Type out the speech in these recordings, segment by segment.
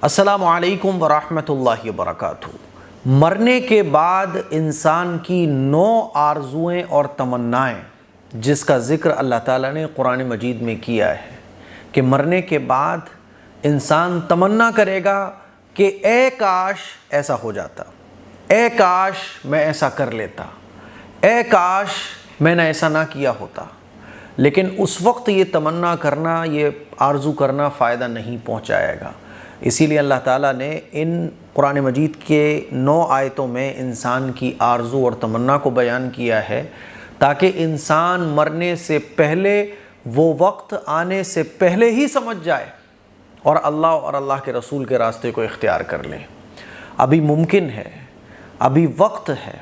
السلام علیکم ورحمۃ اللہ وبرکاتہ۔ مرنے کے بعد انسان کی 9 آرزوئیں اور تمنائیں جس کا ذکر اللہ تعالیٰ نے قرآن مجید میں کیا ہے کہ مرنے کے بعد انسان تمنا کرے گا کہ اے کاش ایسا ہو جاتا، اے کاش میں ایسا کر لیتا، اے کاش میں نے ایسا نہ کیا ہوتا۔ لیکن اس وقت یہ تمنا کرنا، یہ آرزو کرنا فائدہ نہیں پہنچائے گا۔ اسی لیے اللہ تعالیٰ نے ان قرآن مجید کے 9 آیتوں میں انسان کی آرزو اور تمنا کو بیان کیا ہے تاکہ انسان مرنے سے پہلے، وہ وقت آنے سے پہلے ہی سمجھ جائے اور اللہ کے رسول کے راستے کو اختیار کر لے۔ ابھی ممکن ہے، ابھی وقت ہے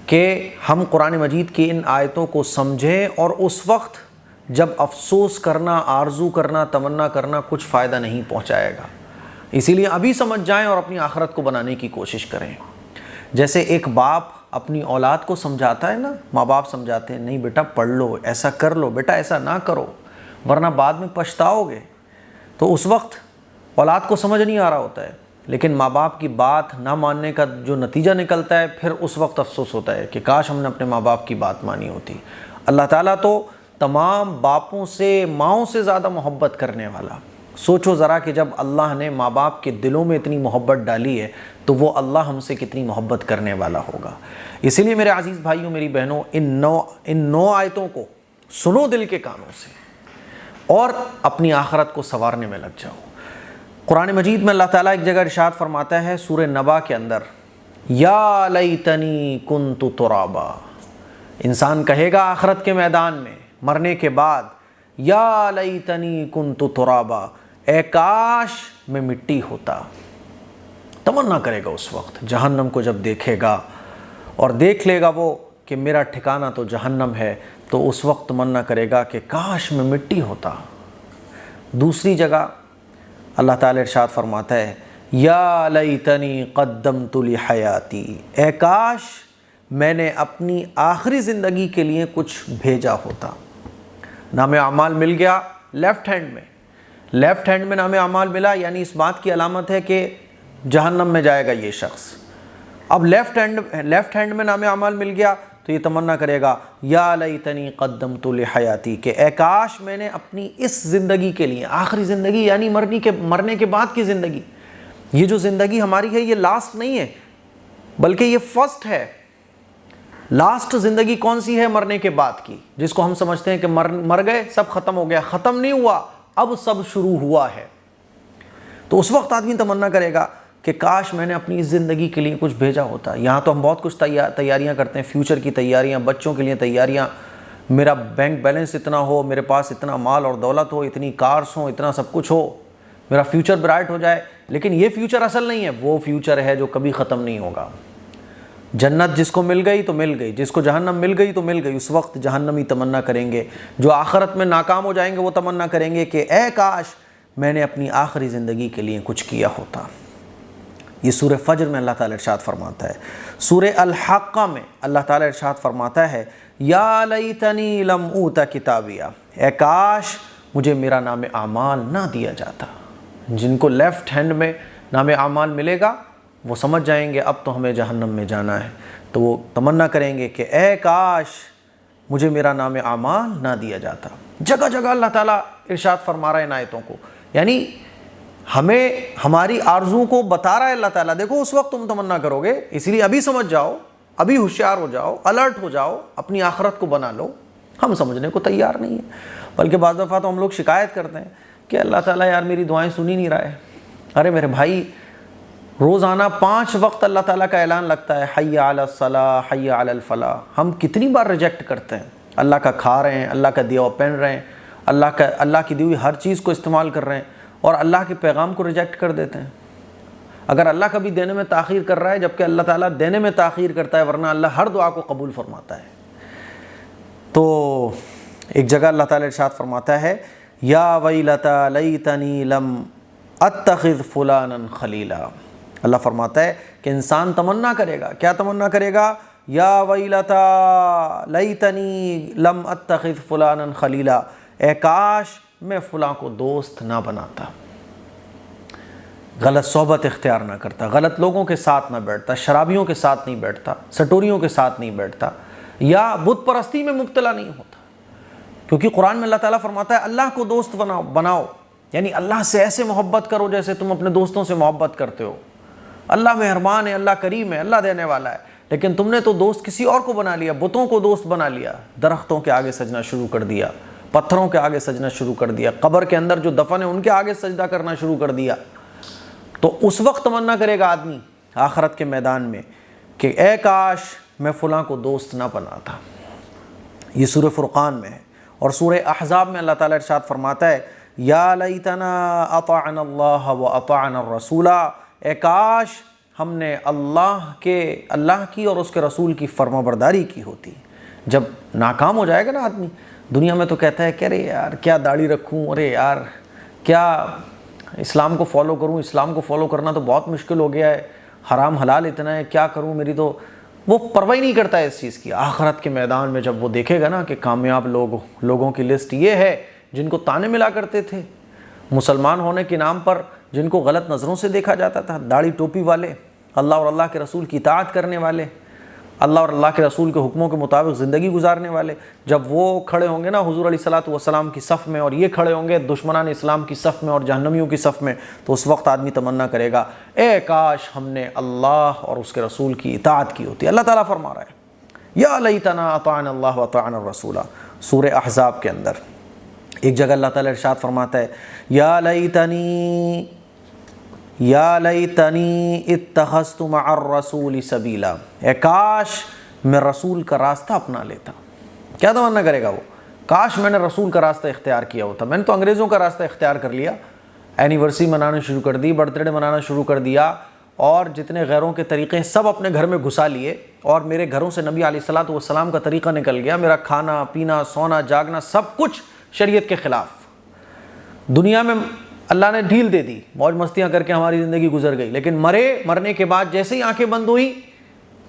کہ ہم قرآن مجید کی ان آیتوں کو سمجھیں، اور اس وقت جب افسوس کرنا، آرزو کرنا، تمنا کرنا کچھ فائدہ نہیں پہنچائے گا۔ اسی لیے ابھی سمجھ جائیں اور اپنی آخرت کو بنانے کی کوشش کریں۔ جیسے ایک باپ اپنی اولاد کو سمجھاتا ہے نا، ماں باپ سمجھاتے ہیں، نہیں بیٹا پڑھ لو، ایسا کر لو، بیٹا ایسا نہ کرو ورنہ بعد میں پچھتاؤ گے۔ تو اس وقت اولاد کو سمجھ نہیں آ رہا ہوتا ہے، لیکن ماں باپ کی بات نہ ماننے کا جو نتیجہ نکلتا ہے، پھر اس وقت افسوس ہوتا ہے کہ کاش ہم نے اپنے ماں باپ کی بات مانی ہوتی۔ اللہ تعالیٰ تو تمام باپوں سے، ماؤں سے زیادہ محبت کرنے والا۔ سوچو ذرا کہ جب اللہ نے ماں باپ کے دلوں میں اتنی محبت ڈالی ہے تو وہ اللہ ہم سے کتنی محبت کرنے والا ہوگا۔ اسی لیے میرے عزیز بھائیوں، میری بہنوں، ان 9 آیتوں کو سنو دل کے کانوں سے اور اپنی آخرت کو سنوارنے میں لگ جاؤ۔ قرآن مجید میں اللہ تعالیٰ ایک جگہ ارشاد فرماتا ہے سورہ نبا کے اندر، یا لیتنی کنت ترابا۔ انسان کہے گا آخرت کے میدان میں، مرنے کے بعد، یا لیتنی کنت ترابا، اے کاش میں مٹی ہوتا۔ تمنا کرے گا اس وقت جہنم کو جب دیکھے گا اور دیکھ لے گا وہ کہ میرا ٹھکانہ تو جہنم ہے، تو اس وقت تمنا کرے گا کہ کاش میں مٹی ہوتا۔ دوسری جگہ اللہ تعالی ارشاد فرماتا ہے، یا لیتنی قدمت لحیاتی، اے کاش میں نے اپنی آخری زندگی کے لیے کچھ بھیجا ہوتا۔ نام اعمال مل گیا لیفٹ ہینڈ میں نام اعمال ملا، یعنی اس بات کی علامت ہے کہ جہنم میں جائے گا یہ شخص۔ اب لیفٹ ہینڈ میں نام اعمال مل گیا تو یہ تمنا کرے گا، یا لیتنی قدمت لحیاتی، کہ اے کاش میں نے اپنی اس زندگی کے لیے، آخری زندگی یعنی مرنے کے بعد کی زندگی، یہ جو زندگی ہماری ہے یہ لاسٹ نہیں ہے بلکہ یہ فرسٹ ہے۔ لاسٹ زندگی کون سی ہے؟ مرنے کے بعد کی، جس کو ہم سمجھتے ہیں کہ مر گئے، سب ختم ہو گیا۔ ختم نہیں ہوا، اب سب شروع ہوا ہے۔ تو اس وقت آدمی تمنا کرے گا کہ کاش میں نے اپنی اس زندگی کے لیے کچھ بھیجا ہوتا۔ یہاں تو ہم بہت کچھ تیاریاں کرتے ہیں، فیوچر کی تیاریاں، بچوں کے لیے تیاریاں، میرا بینک بیلنس اتنا ہو، میرے پاس اتنا مال اور دولت ہو، اتنی کارز ہوں، اتنا سب کچھ ہو، میرا فیوچر برائٹ ہو جائے۔ لیکن یہ فیوچر اصل نہیں ہے، وہ فیوچر ہے جو کبھی ختم نہیں ہوگا۔ جنت جس کو مل گئی تو مل گئی، جس کو جہنم مل گئی تو مل گئی۔ اس وقت جہنمی تمنا کریں گے، جو آخرت میں ناکام ہو جائیں گے وہ تمنا کریں گے کہ اے کاش میں نے اپنی آخری زندگی کے لیے کچھ کیا ہوتا۔ یہ سورہ فجر میں اللہ تعالیٰ ارشاد فرماتا ہے۔ سورہ الحاقہ میں اللہ تعالیٰ ارشاد فرماتا ہے، یا لیتنی لم اوت کتابیہ، اے کاش مجھے میرا نام اعمال نہ دیا جاتا۔ جن کو لیفٹ ہینڈ میں نام اعمال ملے گا وہ سمجھ جائیں گے اب تو ہمیں جہنم میں جانا ہے، تو وہ تمنا کریں گے کہ اے کاش مجھے میرا نام اعمال نہ دیا جاتا۔ جگہ جگہ اللہ تعالیٰ ارشاد فرما رہا ہے ان آیتوں کو، یعنی ہمیں ہماری آرزو کو بتا رہا ہے اللہ تعالیٰ، دیکھو اس وقت تم تمنا کرو گے، اس لیے ابھی سمجھ جاؤ، ابھی ہوشیار ہو جاؤ، الرٹ ہو جاؤ، اپنی آخرت کو بنا لو۔ ہم سمجھنے کو تیار نہیں ہیں، بلکہ بعض دفعہ تو ہم لوگ شکایت کرتے ہیں کہ اللہ تعالیٰ یار میری دعائیں سن ہی نہیں رہا ہے۔ ارے میرے بھائی، روزانہ 5 وقت اللہ تعالیٰ کا اعلان لگتا ہے، حی علی الصلاۃ، حی علی الفلاح۔ ہم کتنی بار ریجیکٹ کرتے ہیں، اللہ کا کھا رہے ہیں، اللہ کا دیا ہوا پہن رہے ہیں، اللہ کی دی ہوئی ہر چیز کو استعمال کر رہے ہیں اور اللہ کے پیغام کو ریجیکٹ کر دیتے ہیں۔ اگر اللہ کبھی دینے میں تاخیر کر رہا ہے، جبکہ اللہ تعالیٰ دینے میں تاخیر کرتا ہے، ورنہ اللہ ہر دعا کو قبول فرماتا ہے۔ تو ایک جگہ اللہ تعالیٰ ارشاد فرماتا ہے، یا ویلتا لیتنی لم اتخذ فلانا خلیلا۔ اللہ فرماتا ہے کہ انسان تمنا کرے گا، کیا تمنا کرے گا؟ یا ویلتا لیتنی لم اتخذ فلانا خلیلا، اے کاش میں فلاں کو دوست نہ بناتا۔ غلط صحبت اختیار نہ کرتا، غلط لوگوں کے ساتھ نہ بیٹھتا، شرابیوں کے ساتھ نہیں بیٹھتا، سٹوریوں کے ساتھ نہیں بیٹھتا، یا بت پرستی میں مبتلا نہیں ہوتا۔ کیونکہ قرآن میں اللہ تعالیٰ فرماتا ہے اللہ کو دوست بناؤ، یعنی اللہ سے ایسے محبت کرو جیسے تم اپنے دوستوں سے محبت کرتے ہو۔ اللہ مہربان ہے، اللہ کریم ہے، اللہ دینے والا ہے، لیکن تم نے تو دوست کسی اور کو بنا لیا، بتوں کو دوست بنا لیا، درختوں کے آگے سجنا شروع کر دیا، پتھروں کے آگے سجنا شروع کر دیا، قبر کے اندر جو دفن ہے ان کے آگے سجدہ کرنا شروع کر دیا۔ تو اس وقت تمنا کرے گا آدمی آخرت کے میدان میں کہ اے کاش میں فلاں کو دوست نہ بناتا۔ یہ سورہ فرقان میں ہے۔ اور سورہ احزاب میں اللہ تعالیٰ ارشاد فرماتا ہے یا لیتنا اطعنا اللہ و اطعنا الرسول، اے کاش ہم نے اللہ کی اور اس کے رسول کی فرمانبرداری کی ہوتی۔ جب ناکام ہو جائے گا نا آدمی دنیا میں تو کہتا ہے کہ ارے یار کیا داڑھی رکھوں، ارے یار کیا اسلام کو فالو کروں، اسلام کو فالو کرنا تو بہت مشکل ہو گیا ہے، حرام حلال اتنا ہے، کیا کروں، میری تو وہ پرواہ نہیں کرتا ہے اس چیز کی۔ آخرت کے میدان میں جب وہ دیکھے گا نا کہ کامیاب لوگوں کی لسٹ یہ ہے جن کو تانے ملا کرتے تھے، مسلمان ہونے کے نام پر جن کو غلط نظروں سے دیکھا جاتا تھا، داڑھی ٹوپی والے، اللہ اور اللہ کے رسول کی اطاعت کرنے والے، اللہ اور اللہ کے رسول کے حکموں کے مطابق زندگی گزارنے والے، جب وہ کھڑے ہوں گے نا حضور علیہ الصلوۃ والسلام کی صف میں اور یہ کھڑے ہوں گے دشمنان اسلام کی صف میں اور جہنمیوں کی صف میں، تو اس وقت آدمی تمنا کرے گا اے کاش ہم نے اللہ اور اس کے رسول کی اطاعت کی ہوتی۔ اللہ تعالیٰ فرما رہا ہے یا لیتنا اطعنا اللہ واطعنا الرسول، سورہ احزاب کے اندر ایک جگہ اللہ تعالیٰ ارشاد فرماتا ہے یا لیتنی اتخذت مع الرسول سبیلا، اے کاش میں رسول کا راستہ اپنا لیتا۔ کیا تمنا کرے گا وہ؟ کاش میں نے رسول کا راستہ اختیار کیا ہوتا، میں نے تو انگریزوں کا راستہ اختیار کر لیا، اینیورسری منانا شروع کر دی، برتھ ڈے منانا شروع کر دیا، اور جتنے غیروں کے طریقے سب اپنے گھر میں گھسا لیے، اور میرے گھروں سے نبی علیہ الصلوۃ والسلام کا طریقہ نکل گیا، میرا کھانا پینا سونا جاگنا سب کچھ شریعت کے خلاف۔ دنیا میں اللہ نے ڈھیل دے دی، موج مستیاں کر کے ہماری زندگی گزر گئی، لیکن مرنے کے بعد جیسے ہی آنکھیں بند ہوئی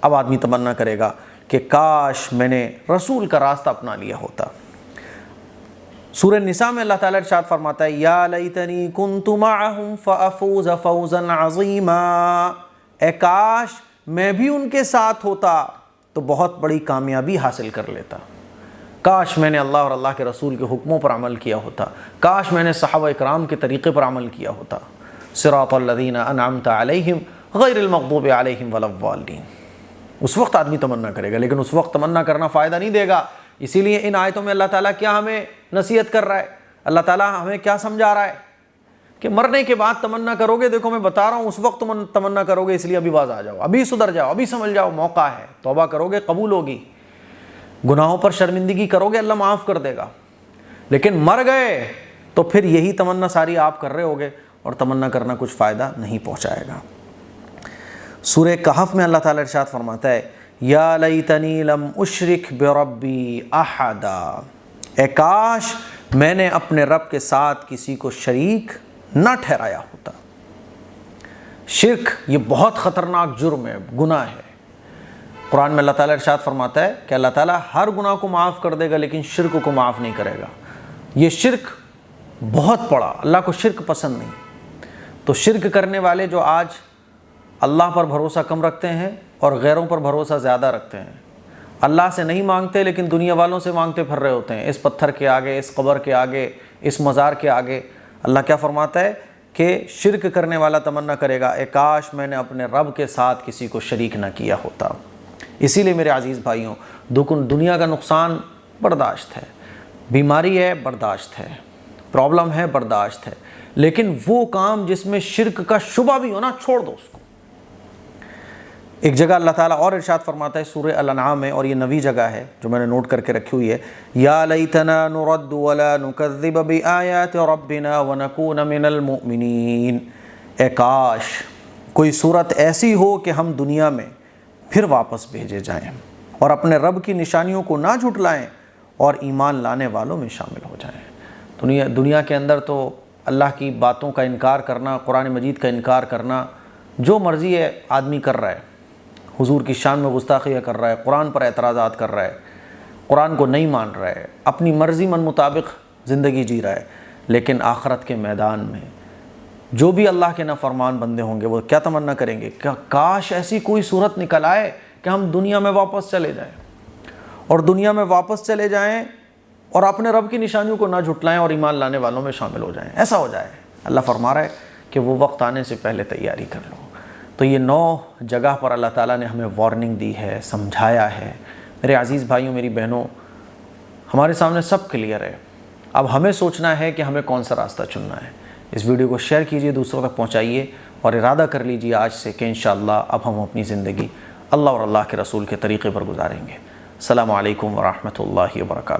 اب آدمی تمنا کرے گا کہ کاش میں نے رسول کا راستہ اپنا لیا ہوتا۔ سورہ نساء میں اللہ تعالیٰ ارشاد فرماتا ہے یا لیتنی کنت معہم فافوز فوزا عظیما، اے کاش میں بھی ان کے ساتھ ہوتا تو بہت بڑی کامیابی حاصل کر لیتا۔ کاش میں نے اللہ اور اللہ کے رسول کے حکموں پر عمل کیا ہوتا، کاش میں نے صحابہ اکرام کے طریقے پر عمل کیا ہوتا۔ صراط الذین انعمت علیہم غیر المغضوب علیہم ولا الضالین۔ اس وقت آدمی تمنا کرے گا، لیکن اس وقت تمنا کرنا فائدہ نہیں دے گا۔ اسی لیے ان آیتوں میں اللہ تعالیٰ کیا ہمیں نصیحت کر رہا ہے، اللہ تعالیٰ ہمیں کیا سمجھا رہا ہے کہ مرنے کے بعد تمنا کرو گے، دیکھو میں بتا رہا ہوں اس وقت تمنا کرو گے، اس لیے ابھی باز آ جاؤ، ابھی سدھر جاؤ، ابھی سمجھ جاؤ، موقع ہے، توبہ کرو گے قبول ہوگی، گناہوں پر شرمندگی کرو گے اللہ معاف کر دے گا۔ لیکن مر گئے تو پھر یہی تمنا ساری آپ کر رہے ہوگے، اور تمنا کرنا کچھ فائدہ نہیں پہنچائے گا۔ سورہ کہف میں اللہ تعالیٰ ارشاد فرماتا ہے یا لیتنی لم اشرک بربی احدا، اے کاش میں نے اپنے رب کے ساتھ کسی کو شریک نہ ٹھہرایا ہوتا۔ شرک یہ بہت خطرناک جرم ہے، گناہ ہے۔ قرآن میں اللہ تعالیٰ ارشاد فرماتا ہے کہ اللہ تعالیٰ ہر گناہ کو معاف کر دے گا لیکن شرک کو معاف نہیں کرے گا۔ یہ شرک بہت بڑا، اللہ کو شرک پسند نہیں۔ تو شرک کرنے والے جو آج اللہ پر بھروسہ کم رکھتے ہیں اور غیروں پر بھروسہ زیادہ رکھتے ہیں، اللہ سے نہیں مانگتے لیکن دنیا والوں سے مانگتے پھر رہے ہوتے ہیں، اس پتھر کے آگے، اس قبر کے آگے، اس مزار کے آگے۔ اللہ کیا فرماتا ہے کہ شرک کرنے والا تمنا کرے گا اے کاش میں نے اپنے رب کے ساتھ کسی کو شریک نہ کیا ہوتا۔ اسی لیے میرے عزیز بھائیوں، دنیا کا نقصان برداشت ہے، بیماری ہے برداشت ہے، پرابلم ہے برداشت ہے، لیکن وہ کام جس میں شرک کا شبہ بھی ہو نا چھوڑ دو اس کو۔ ایک جگہ اللہ تعالیٰ اور ارشاد فرماتا ہے سورہ الانعام میں، اور یہ نوی جگہ ہے جو میں نے نوٹ کر کے رکھی ہوئی ہے، یا لیتنا نرد ولا نکذب بآیات ربنا ونکون من المؤمنین، اے کاش کوئی صورت ایسی ہو کہ ہم دنیا میں پھر واپس بھیجے جائیں اور اپنے رب کی نشانیوں کو نہ جھٹلائیں اور ایمان لانے والوں میں شامل ہو جائیں۔ دنیا کے اندر تو اللہ کی باتوں کا انکار کرنا، قرآن مجید کا انکار کرنا، جو مرضی ہے آدمی کر رہا ہے، حضور کی شان میں گستاخیاں کر رہا ہے، قرآن پر اعتراضات کر رہا ہے، قرآن کو نہیں مان رہا ہے، اپنی مرضی من مطابق زندگی جی رہا ہے، لیکن آخرت کے میدان میں جو بھی اللہ کے نافرمان بندے ہوں گے وہ کیا تمنا کریں گے کہ کاش ایسی کوئی صورت نکل آئے کہ ہم دنیا میں واپس چلے جائیں، اور دنیا میں واپس چلے جائیں اور اپنے رب کی نشانیوں کو نہ جھٹلائیں اور ایمان لانے والوں میں شامل ہو جائیں، ایسا ہو جائے۔ اللہ فرما رہا ہے کہ وہ وقت آنے سے پہلے تیاری کر لو۔ تو یہ 9 جگہ پر اللہ تعالیٰ نے ہمیں وارننگ دی ہے، سمجھایا ہے۔ میرے عزیز بھائیوں، میری بہنوں، ہمارے سامنے سب کلیئر ہے، اب ہمیں سوچنا ہے کہ ہمیں کون سا راستہ چننا ہے۔ اس ویڈیو کو شیئر کیجئے، دوسروں تک پہنچائیے، اور ارادہ کر لیجئے آج سے کہ انشاءاللہ اب ہم اپنی زندگی اللہ اور اللہ کے رسول کے طریقے پر گزاریں گے۔ السلام علیکم ورحمۃ اللہ وبرکاتہ۔